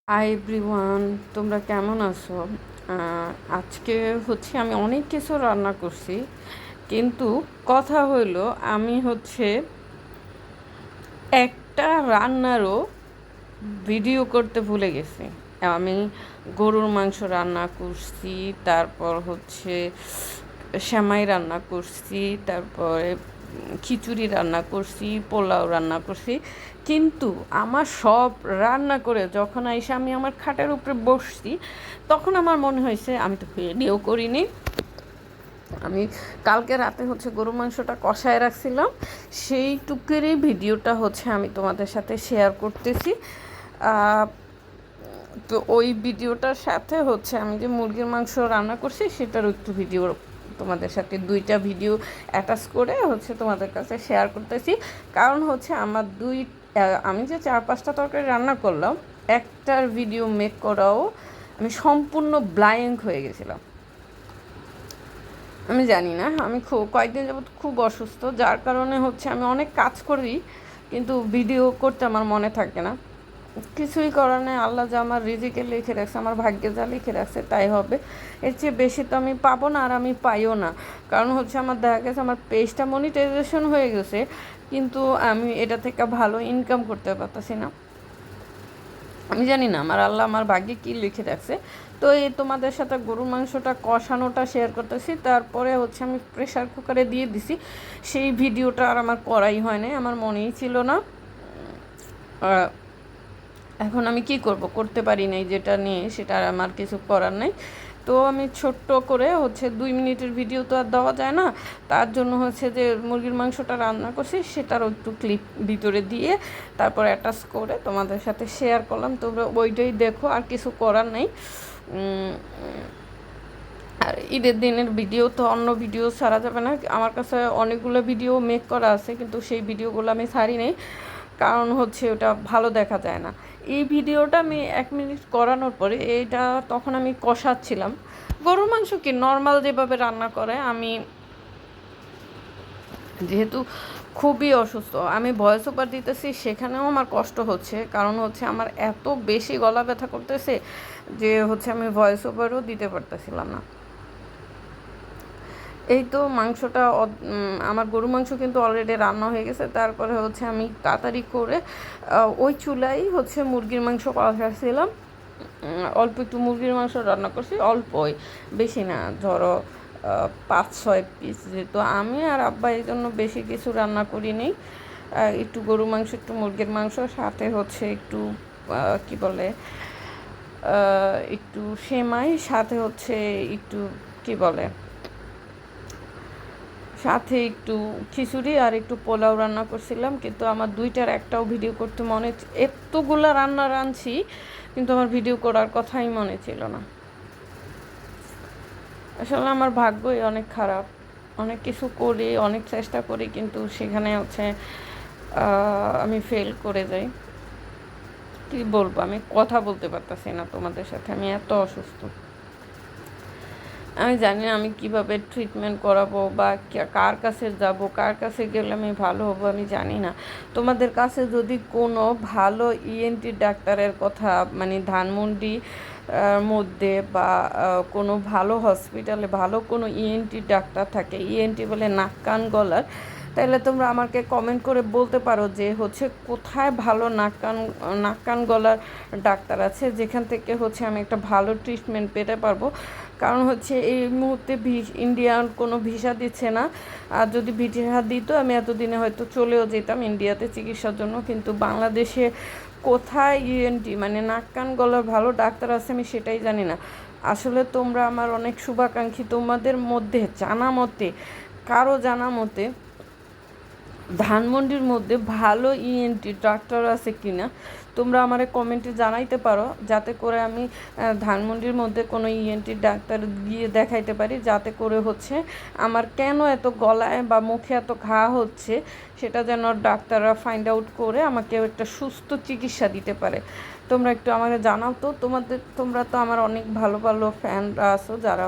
Hi everyone, তোমরা কেমন আছো? আজকে আমি অনেক কিছু রান্না করছি, কিন্তু কথা হইলো আমি একটা রান্নারও ভিডিও করতে ভুলে গেছি। আমি গরুর মাংস রান্না করছি, তারপর সেমাই রান্না করছি, তারপরে খিচুড়ি রান্না করছি, পোলাও রান্না করছি। কিন্তু আমার সব রান্না করে যখন আইসা আমি আমার খাটের উপরে বসছি, তখন আমার মনে হয়েছে আমি তো ভিডিও করিনি। আমি কালকে রাতে গরু মাংসটা কষায় রাখছিলাম, সেইটুকুরই ভিডিওটা আমি তোমাদের সাথে শেয়ার করতেছি। তো ওই ভিডিওটার সাথে আমি যে মুরগির মাংস রান্না করছি সেটারও একটু ভিডিও তোমাদের সাথে, দুইটা ভিডিও অ্যাটাচ করে তোমাদের কাছে শেয়ার করতেছি। কারণ আমার আমি যে 4-5টা তরকারি রান্না করলাম, একটার ভিডিও মেক করাও আমি সম্পূর্ণ ব্ল্যাঙ্ক হয়ে গেছিলাম। আমি জানি না, আমি কয়েকদিন যাবত খুব অসুস্থ, যার কারণে আমি অনেক কাজ করি কিন্তু ভিডিও করতে আমার মনে থাকে না। কিছুই করার নেই, আল্লাহ যা আমার রিজিকে লিখে রাখছে, আমার ভাগ্যে যা লিখে রাখছে তাই হবে। এর চেয়ে বেশি তো আমি পাবো না, আর আমি পাইও না। কারণ আমার দেখা গেছে আমার পেজটা মনিটাইজেশন হয়ে গেছে, কিন্তু আমি এটা থেকে ভালো ইনকাম করতে পারতেছি না। আমি জানি না আমার আল্লাহ আমার ভাগ্যে কী লিখে রাখছে। তো এই তোমাদের সাথে গরুর মাংসটা কষানোটা শেয়ার করতেছি। তারপরে আমি প্রেশার কুকারে দিয়ে দিছি, সেই ভিডিওটা আর আমার করাই হয় নাই, আমার মনেই ছিল না। এখন আমি কি করব, করতে পারি নাই যেটা নিয়ে, সেটা আর আমার কিছু করার নেই। তো আমি ছোট্ট করে 2 মিনিটের ভিডিও তো আর দেওয়া যায় না, তার জন্য যে মুরগির মাংসটা রান্না করছি সেটারও একটু ক্লিপ ভিতরে দিয়ে তারপর অ্যাটাচ করে তোমাদের সাথে শেয়ার করলাম। তোমরা ওইটাই দেখো, আর কিছু করার নেই। আর ঈদের দিনের ভিডিও তো অন্য ভিডিও ছাড়া যাবে না। আমার কাছে অনেকগুলো ভিডিও মেক করা আছে, কিন্তু সেই ভিডিওগুলো আমি ছাড়ি নেই, কারণ ওটা ভালো দেখা যায় না। এই ভিডিওটা আমি 1 মিনিট করানোর পরে এইটা তখন আমি কষাচ্ছিলাম গরুর মাংস, কি নর্মাল যেভাবে রান্না করে। আমি যেহেতু খুবই অসুস্থ, আমি ভয়েস ওভার দিতেছি, সেখানেও আমার কষ্ট হচ্ছে, কারণ আমার এত বেশি গলা ব্যথা করতেছে যে আমি ভয়েস ওভারও দিতে পারতেছিলাম না। এই তো মাংসটা আমার গরু মাংস কিন্তু অলরেডি রান্না হয়ে গেছে। তারপরে আমি তাড়াতাড়ি করে ওই চুলাই মুরগির মাংস কষাছিলাম। অল্প একটু মুরগির মাংস রান্না করছি, অল্পই, বেশি না, ধরো 5-6 পিস। যেহেতু আমি আর আব্বা এই জন্য বেশি কিছু রান্না করিনি। একটু গরু মাংস, একটু মুরগির মাংস, সাথে একটু কি বলে, একটু সেমাই, সাথে একটু কি বলে, সাথে একটু খিচুড়ি আর একটু পোলাও রান্না করছিলাম। কিন্তু আমার দুইটার একটাও ভিডিও করতে এতগুলা রান্না রাঁধছি, কিন্তু আমার ভিডিও করার কথাই মনে ছিল না। আসলে আমার ভাগ্যই অনেক খারাপ, অনেক কিছু করি, অনেক চেষ্টা করি, কিন্তু সেখানে আমি ফেল করে যাই। কী বলবো, আমি কথা বলতে পারতেছি না তোমাদের সাথে, আমি এত অসুস্থ। আমি জানি না আমি কিভাবে ট্রিটমেন্ট করাবো, বা কার কাছে যাব, কার কাছে গেলে আমি ভালো হবো, আমি জানি না। তোমাদের কাছে যদি কোনো ভালো ইএনটি ডাক্তারের কথা, মানে ধানমন্ডি মধ্যে বা কোনো ভালো হসপিটালে ভালো কোনো ইএনটি ডাক্তার থাকে, ইএনটি বলে নাক কান গলার, তাহলে তোমরা আমাকে কমেন্ট করে বলতে পারো যে কোথায় ভালো নাক কান গলার ডাক্তার আছে, যেখান থেকে আমি একটা ভালো ট্রিটমেন্ট পেতে পারবো। কারণ এই মুহূর্তে ইন্ডিয়ান কোনো ভিসা দিচ্ছে না, আর যদি ভিসা দিত আমি এতদিনে হয়তো চলেও যেতাম ইন্ডিয়াতে চিকিৎসার জন্য। কিন্তু বাংলাদেশে কোথায় ইএনটি মানে নাক কান গলার ভালো ডাক্তার আছে আমি সেটাই জানি না। আসলে তোমরা আমার অনেক শুভাকাঙ্ক্ষী, তোমাদের মধ্যে কারো জানা মতে ধানমন্ডির মধ্যে ভালো ইএনটি ডাক্তার আছে কিনা তোমরা আমারে কমেন্টে জানাইতে পারো, যাতে করে আমি ধানমন্ডির মধ্যে কোনো ইএনটি ডাক্তার গিয়ে দেখাইতে পারি, যাতে করে আমার কেন এত গলায় বা মুখে এত ঘা হচ্ছে সেটা যেন ডাক্তাররা ফাইন্ড আউট করে আমাকে একটা সুস্থ চিকিৎসা দিতে পারে। তোমরা একটু আমাকে জানাও তো, তোমরা তো আমার অনেক ভালো ভালো ফ্যানরা আছো যারা